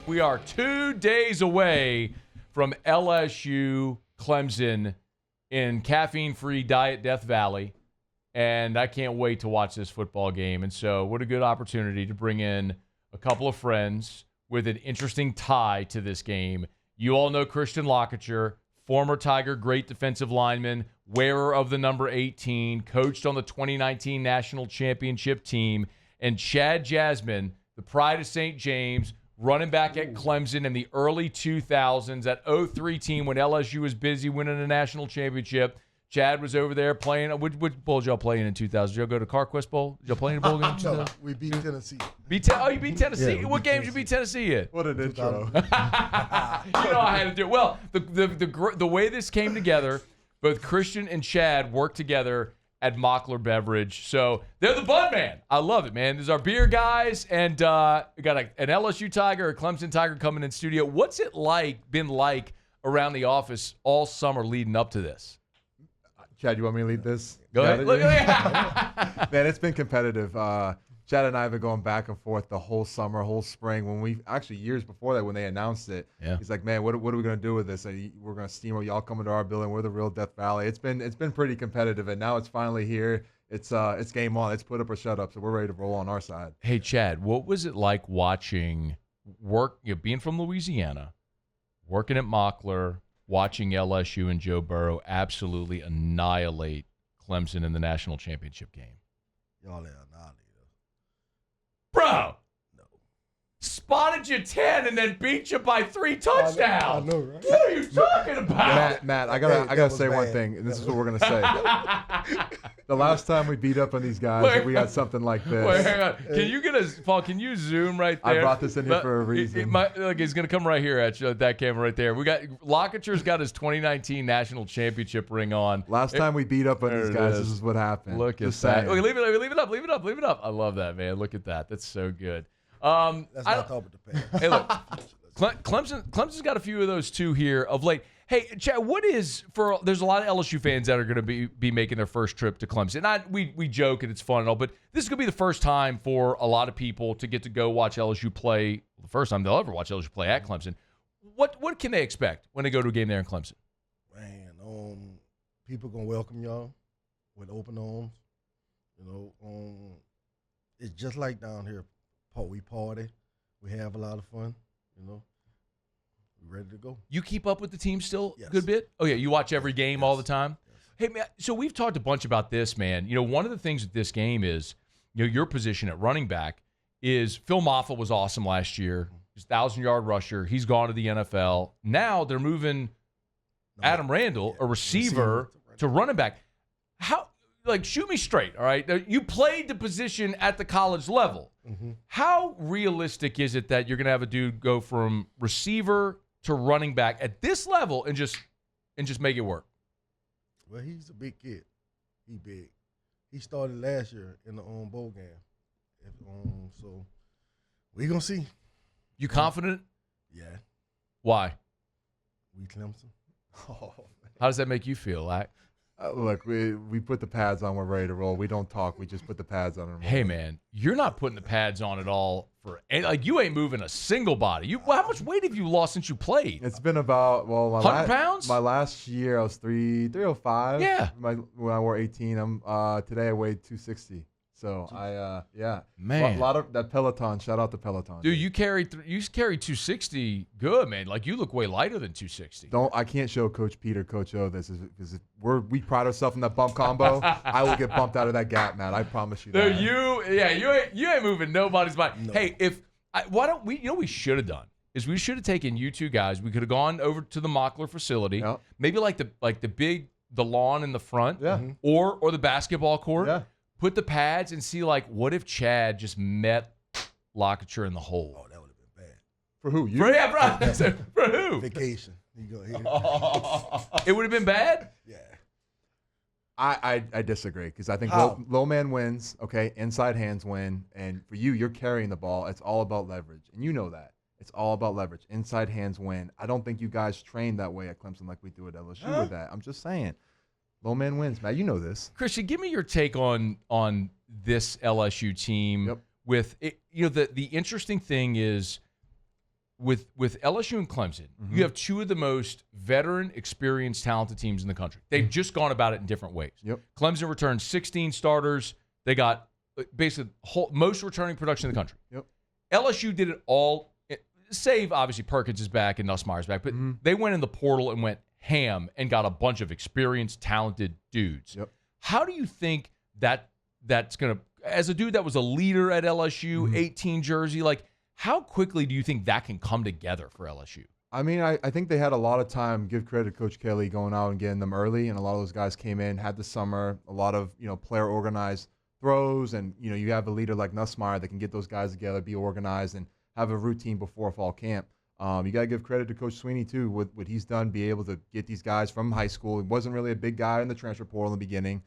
We are 2 days away from LSU Clemson in caffeine-free Diet Death Valley, and I can't wait to watch this football game. And so what a good opportunity to bring in a couple of friends with an interesting tie to this game. You all know Christian LaCouture, former Tiger great defensive lineman, wearer of the number 18, coached on the 2019 National Championship team, and Chad Jasmin, the pride of St. James, running back at Clemson in the early 2000s, that 03 team when LSU was busy winning a national championship. Chad was over there playing. Which bowl did y'all playing in 2000? Did y'all go to CarQuest Bowl? Did y'all play in a bowl game? No, we beat Tennessee. You beat Tennessee? Yeah, what games you beat Tennessee in? What an intro. You know I had to do it. Well, the way this came together, both Christian and Chad worked together at Mockler Beverage. So they're the Bud Man. I love it, man. These are our beer guys, and we got an LSU Tiger, a Clemson Tiger coming in studio. What's it been like around the office all summer leading up to this? Chad, you want me to lead this? Go ahead. Look at that. Man, it's been competitive. Chad and I have been going back and forth the whole summer, whole spring. When we actually years before that, when they announced it, he's like, "Man, what are we gonna do with this? We're gonna steamroll y'all coming to our building. We're the real Death Valley." It's been pretty competitive, and now it's finally here. It's game on. It's put up or shut up. So we're ready to roll on our side. Hey, Chad, what was it like watching being from Louisiana, working at Mockler, watching LSU and Joe Burrow absolutely annihilate Clemson in the national championship game? Y'all annihilated. Bro, No. spotted you 10 and then beat you by 3 touchdowns. I know, right? What are you talking about? Matt, I gotta say one bad. thing, and this is what we're gonna say. The last time we beat up on these guys, we got something like this. Wait, hang on. Can you get us, Paul? Can you zoom right there? I brought this in here for a reason. Look, he's gonna come right here at you. That camera right there. We got LaCouture's got his 2019 national championship ring on. Last time we beat up on these There it guys, is. this is what happened. Look at Just that. saying. Okay, leave it up. I love that, man. Look at that. That's so good. That's not top of the pants. Hey, look, Clemson's got a few of those too here of late. Hey, Chad, there's a lot of LSU fans that are going to be making their first trip to Clemson. We joke and it's fun and all, but this is going to be the first time for a lot of people to get to go watch LSU play, the first time they'll ever watch LSU play at Clemson. What can they expect when they go to a game there in Clemson? Man, people going to welcome y'all with open arms. You know, it's just like down here. We party. We have a lot of fun, you know. We're ready to go. You keep up with the team still Yes. a good bit? Oh, yeah, you watch every game all the time? Yes. Hey, man, so we've talked a bunch about this, man. You know, one of the things with this game is, you know, your position at running back is Phil Maffa was awesome last year. He's a 1,000-yard rusher. He's gone to the NFL. Now they're moving Adam Randall, a receiver, to running back. How, shoot me straight, all right? You played the position at the college level. Mm-hmm. How realistic is it that you're going to have a dude go from receiver to running back at this level and just make it work? Well, he's a big kid. He big. He started last year in the bowl game. So we gonna see. You confident? Yeah. Why? We Clemson. How does that make you feel, Lack? Look, we put the pads on. We're ready to roll. We don't talk. We just put the pads on. And roll. Hey, man, you're not putting the pads on at all you ain't moving a single body. How much weight have you lost since you played? It's been about 100 pounds. My last year I was 305. Yeah. When I wore 18, today I weighed 260. So Man. A lot of that Peloton. Shout out to Peloton. Dude, you carry 260 good, man. Like, you look way lighter than 260. I can't show Coach Peter, Coach O this because we pride ourselves in that bump combo. I will get bumped out of that gap, man. I promise you that. Dude, you ain't moving nobody's body. No. Hey, why don't we? You know what we should have done is we should have taken you two guys. We could have gone over to the Mockler facility, Yep. maybe the lawn in the front, Yeah. or the basketball court. Yeah. Put the pads and see what if Chad just met LaCouture in the hole? Oh, that would have been bad. For who? You? For who? Vacation. It would have been bad? Yeah. I disagree because I think low man wins. Okay, inside hands win, and for you're carrying the ball. It's all about leverage, and you know that. It's all about leverage. Inside hands win. I don't think you guys train that way at Clemson like we do at LSU with that. I'm just saying. Low man wins, Matt. You know this. Christian, give me your take on this LSU team. Yep. With it, the interesting thing is with LSU and Clemson, you have two of the most veteran, experienced, talented teams in the country. They've just gone about it in different ways. Yep. Clemson returned 16 starters. They got basically most returning production in the country. Yep. LSU did it all, save obviously Perkins is back and Nussmeier's back, but they went in the portal and went ham and got a bunch of experienced, talented dudes. Yep. How do you think that's going to, as a dude that was a leader at LSU, 18 jersey, like how quickly do you think that can come together for LSU? I mean, I think they had a lot of time. Give credit to Coach Kelly going out and getting them early, and a lot of those guys came in, had the summer, a lot of player organized throws, and you have a leader like Nussmeier that can get those guys together, be organized, and have a routine before fall camp. You got to give credit to Coach Sweeney too, with what he's done, be able to get these guys from high school. He wasn't really a big guy in the transfer portal in the beginning,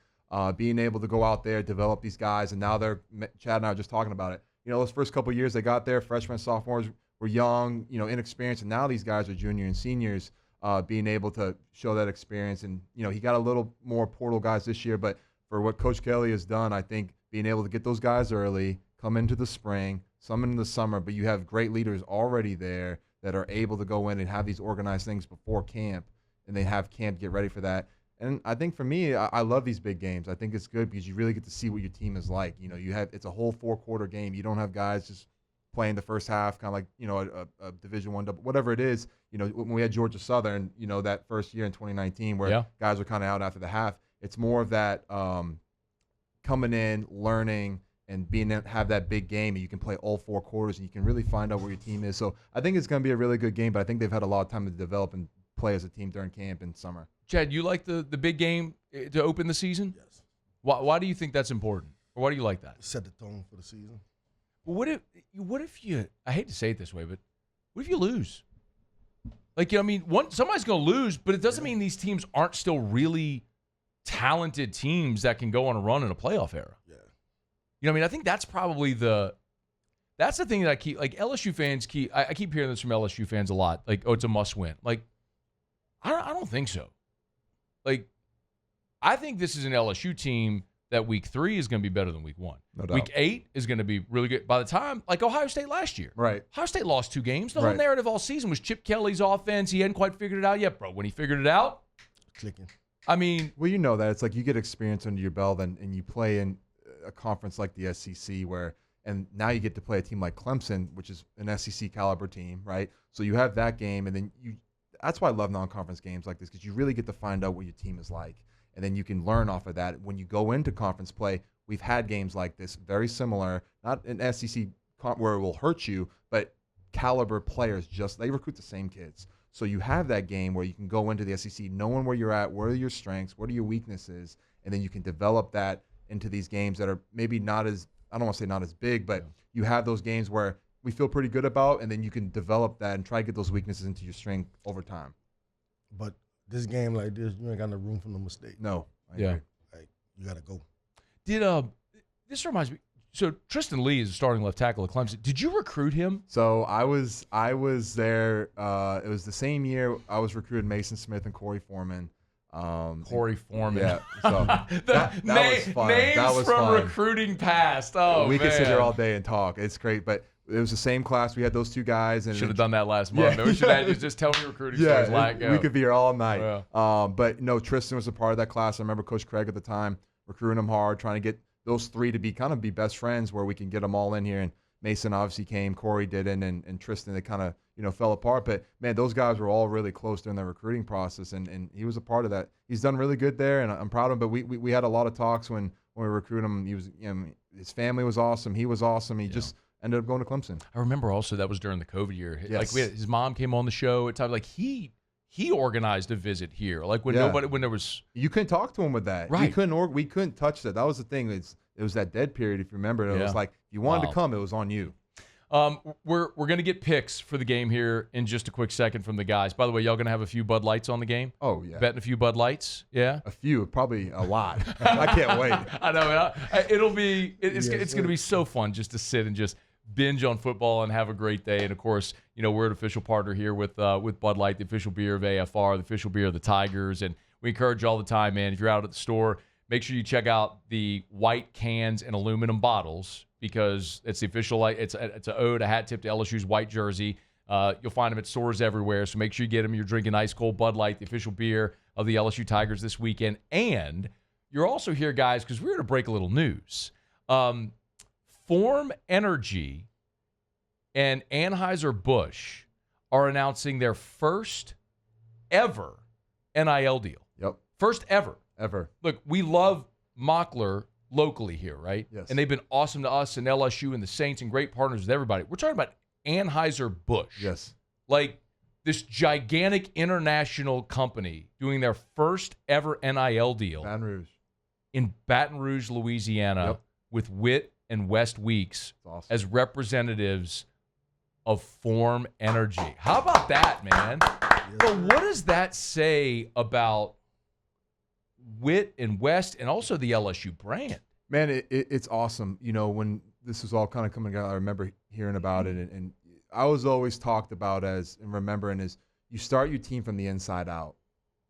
being able to go out there, develop these guys, and now Chad and I were just talking about it. Those first couple of years they got there, freshmen, sophomores were young, inexperienced, and now these guys are junior and seniors, being able to show that experience. And he got a little more portal guys this year, but for what Coach Kelly has done, I think being able to get those guys early, come into the spring, some in the summer, but you have great leaders already there that are able to go in and have these organized things before camp, and they have camp get ready for that. And I think for me, I love these big games. I think it's good because you really get to see what your team is like. It's a whole 4-quarter game. You don't have guys just playing the first half, kind of like a Division I, whatever it is. When we had Georgia Southern, that first year in 2019, where guys were kind of out after the half. It's more of that coming in, learning, and have that big game, and you can play all 4 quarters, and you can really find out where your team is. So I think it's going to be a really good game, but I think they've had a lot of time to develop and play as a team during camp and summer. Chad, you like the big game to open the season? Yes. Why do you think that's important? Or why do you like that? Set the tone for the season. What if you, I hate to say it this way, but what if you lose? Like, somebody's going to lose, but it doesn't mean these teams aren't still really talented teams that can go on a run in a playoff era. Yeah. I think that's probably that's the thing that I keep, like LSU fans I keep hearing this from LSU fans a lot. Like, oh, it's a must win. Like, I don't think so. Like, I think this is an LSU team that week 3 is going to be better than week 1. No doubt. Week 8 is going to be really good. By the time, like Ohio State last year. Right. Ohio State lost 2 games. The whole narrative all season was Chip Kelly's offense. He hadn't quite figured it out yet, bro. When he figured it out, clicking. Well, that. It's like you get experience under your belt and you play in a conference like the SEC and now you get to play a team like Clemson, which is an SEC caliber team, right? So you have that game, and then that's why I love non-conference games like this, because you really get to find out what your team is like. And then you can learn off of that. When you go into conference play, we've had games like this, very similar, not an SEC where it will hurt you, but caliber players, they recruit the same kids. So you have that game where you can go into the SEC knowing where you're at, what are your strengths, what are your weaknesses, and then you can develop that into these games that are maybe not as, I don't want to say not as big, but you have those games where we feel pretty good about, and then you can develop that and try to get those weaknesses into your strength over time. But this game like this, you ain't got no room for no mistake. No. I agree. Like, you got to go. This reminds me, so Tristan Lee is a starting left tackle at Clemson. Did you recruit him? So I was there. It was the same year I was recruiting Mason Smith and Corey Foreman. Corey Foreman. Yeah. So that was fun. Names that was from fun. Recruiting past. Oh, we man. could sit here all day and talk. It's great, but it was the same class. We had those 2 guys, and should have done that last month. We should have just tell me recruiting stories. We could be here all night. Yeah. But no, Tristan was a part of that class. I remember Coach Craig at the time recruiting him hard, trying to get those 3 to be best friends, where we can get them all in here. And Mason obviously came, Corey didn't, and Tristan, they kind of fell apart. But man, those guys were all really close during the recruiting process, and he was a part of that. He's done really good there, and I'm proud of him. But we had a lot of talks when we recruited him. He was his family was awesome. He was awesome. He just ended up going to Clemson. I remember also that was during the COVID year. Yes. Like his mom came on the show at times. Like he organized a visit here. Like when there was, you couldn't talk to him with that. Right. We couldn't touch that. That was the thing. It was that dead period, if you remember. It was like if you wanted to come, it was on you. We're gonna get picks for the game here in just a quick second from the guys. By the way, y'all gonna have a few Bud Lights on the game? Oh yeah, betting a few Bud Lights. Yeah, a few, probably a lot. I can't wait. I know it's gonna be so fun just to sit and just binge on football and have a great day. And of course, we're an official partner here with Bud Light, the official beer of AFR, the official beer of the Tigers, and we encourage you all the time, man. If you're out at the store, make sure you check out the white cans and aluminum bottles, because it's the official, it's an ode, a hat tip to LSU's white jersey. You'll find them at stores everywhere, so make sure you get them. You're drinking ice cold Bud Light, the official beer of the LSU Tigers this weekend. And you're also here, guys, because we're going to break a little news. Form Energy and Anheuser-Busch are announcing their first ever NIL deal. Yep. First ever. Ever. Look, we love Mockler locally here, right? Yes. And they've been awesome to us and LSU and the Saints and great partners with everybody. We're talking about Anheuser-Busch. Yes. Like this gigantic international company doing their first ever NIL deal Baton Rouge. in Baton Rouge, Louisiana, with Whit and West Weeks Awesome. as representatives of Form Energy. How about that, man? But what does that say about Whit and West and also the LSU brand? Man, it's awesome. You know, when this was all kind of coming together, I remember hearing about it, and I was always talked about as, and remembering is, you start your team from the inside out.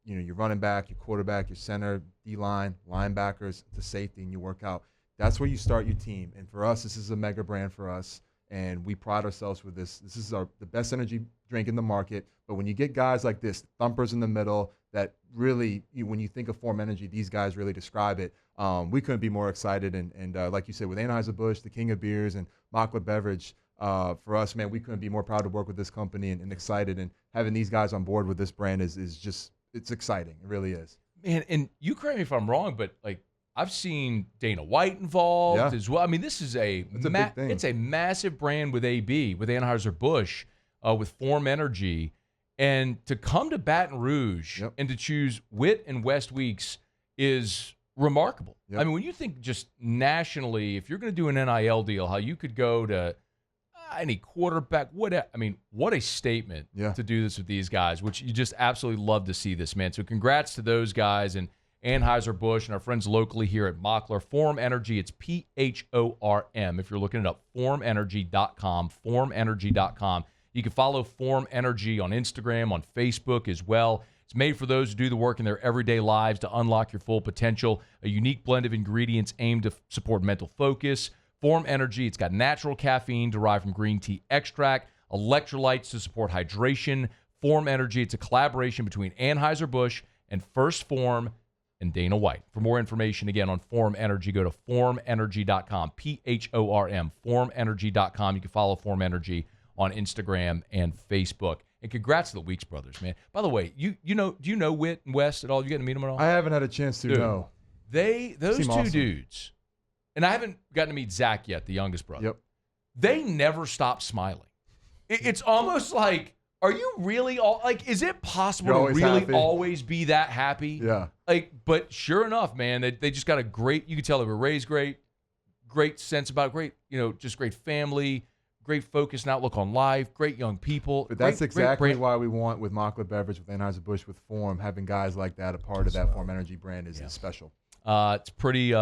You know, your running back, your quarterback, your center, D-line, linebackers, to safety, and you work out. That's where you start your team. And for us, this is a mega brand for us, and we pride ourselves with this. This is the best energy drink in the market. But when you get guys like this, thumpers in the middle, that really, when you think of Form Energy, these guys really describe it. We couldn't be more excited. And like you said, with Anheuser-Busch, the king of beers, and Mockler Beverage, for us, man, we couldn't be more proud to work with this company and excited. And having these guys on board with this brand is just, it's exciting. It really is. Man, and you correct me if I'm wrong, but like I've seen Dana White involved as well. I mean, this is big thing. It's a massive brand with AB, with Anheuser-Busch, with Form Energy. And to come to Baton Rouge and to choose Whit and West Weeks is remarkable. I mean, when you think just nationally, if you're going to do an NIL deal, how you could go to any quarterback, whatever. I mean, what a statement to do this with these guys, which you just absolutely love to see this, man. So congrats to those guys and Anheuser-Busch and our friends locally here at Mockler. Form Energy, it's PHORM. If you're looking it up, formenergy.com, formenergy.com. You can follow Form Energy on Instagram, on Facebook as well. It's made for those who do the work in their everyday lives to unlock your full potential. A unique blend of ingredients aimed to support mental focus. Form Energy, it's got natural caffeine derived from green tea extract, electrolytes to support hydration. Form Energy, it's a collaboration between Anheuser-Busch and First Form and Dana White. For more information, again, on Form Energy, go to formenergy.com, PHORM, formenergy.com. You can follow Form Energy on Instagram and Facebook. And congrats to the Weeks brothers, man. By the way, do you know Whit and West at all? You get to meet them at all? I haven't had a chance to know. Those two awesome. Dudes, and I haven't gotten to meet Zach yet, the youngest brother. Yep. They never stop smiling. It's almost like, are you really is it possible to really happy. always be that happy? Yeah. But sure enough, man, they just got a great, you can tell they were raised great sense about just great family, great focus and outlook on life, great young people. But that's exactly why we want with Mockler Beverage, with Anheuser-Busch, with Form, having guys like that a part of that Form Energy brand is special. It's pretty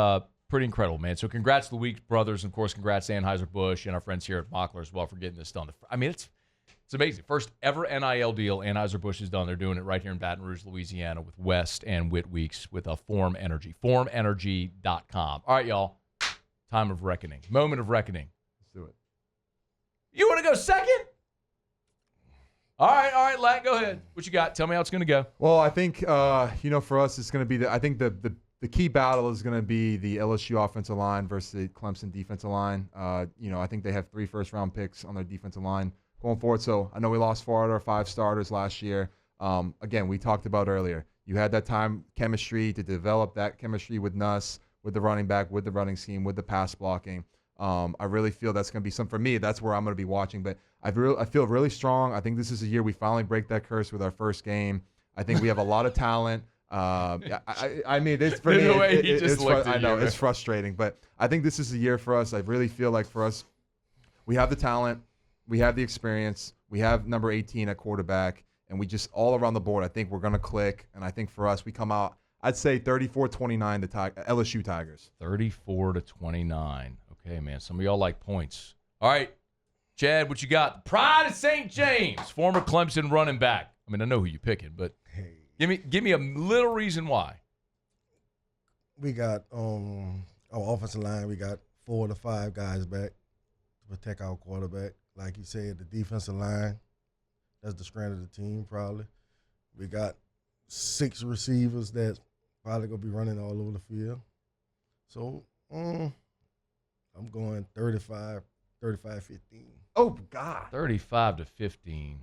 incredible, man. So congrats to the Weeks brothers, and of course, congrats to Anheuser-Busch and our friends here at Mockler as well for getting this done. I mean, it's amazing. First ever NIL deal Anheuser-Busch has done. They're doing it right here in Baton Rouge, Louisiana, with West and Whit Weeks with Form Energy. Formenergy.com. All right, y'all. Time of reckoning. Moment of reckoning. Let's do it. You want to go second? All right, Lat, go ahead. What you got? Tell me how it's going to go. Well, I think, for us, it's going to be I think the key battle is going to be the LSU offensive line versus the Clemson defensive line. I think they have 3 first-round picks on their defensive line going forward. So I know we lost 4 out of our 5 starters last year. Again, we talked about earlier. You had that time chemistry to develop that chemistry with Nuss, with the running back, with the running scheme, with the pass blocking. I really feel that's going to be something for me. That's where I'm going to be watching. But I feel really strong. I think this is a year we finally break that curse with our first game. I think we have a lot of talent. I mean, it's for me. I know it's frustrating, but I think this is a year for us. I really feel like for us, we have the talent, we have the experience, we have number 18 at quarterback, and we just all around the board. I think we're going to click, and I think for us, we come out. I'd say 34-29 to LSU Tigers. 34-29. Okay, man. Some of y'all like points. All right, Chad, what you got? Pride of St. James, former Clemson running back. I mean, I know who you're picking, but give me a little reason why. We got our offensive line. We got 4 to 5 guys back to protect our quarterback. Like you said, the defensive line, That's the strength of the team, probably. We got 6 receivers that's probably going to be running all over the field. So, I'm going 35-15. Oh, God. 35-15.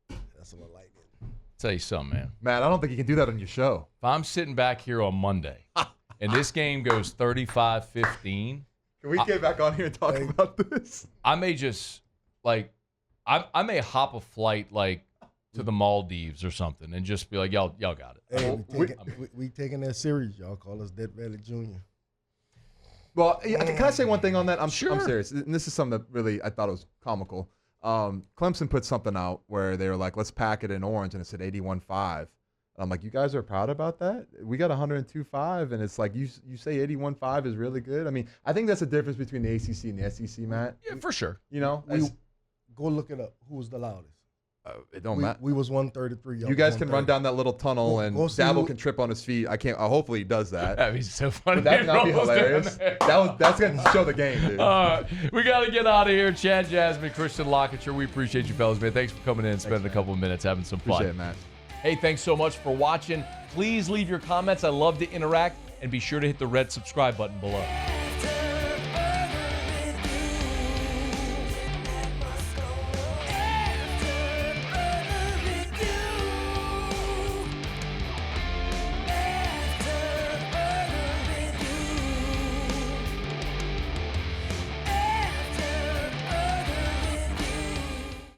That's what I like it. Tell you something, man. Matt, I don't think you can do that on your show. If I'm sitting back here on Monday and this game goes 35-15, Can we get back on here and talk about this? I may just, like, I may hop a flight, like, to the Maldives or something and just be like, y'all got it. Hey, we taking that serious. Y'all call us Death Valley Jr. Well, can I say one thing on that? I'm Sure. I'm serious. And this is something that really I thought was comical. Clemson put something out where they were like, let's pack it in orange, and it said 81.5. And I'm like, you guys are proud about that? We got 102.5, and it's like you say 81.5 is really good. I mean, I think that's the difference between the ACC and the SEC, Matt. Yeah, for sure. You know, Go look it up. Who was the loudest? it don't matter. We was 133. You guys can run down that little tunnel, and Dabble can trip on his feet. I can't. Hopefully, he does that. That'd be so funny. Would that not be hilarious? That's gonna show the game, dude. We got to get out of here. Chad Jasmin, Christian LaCouture, we appreciate you fellas, man. Thanks for coming in and spending a couple of minutes having some fun. Appreciate it, Matt. Hey, thanks so much for watching. Please leave your comments. I love to interact. And be sure to hit the red subscribe button below.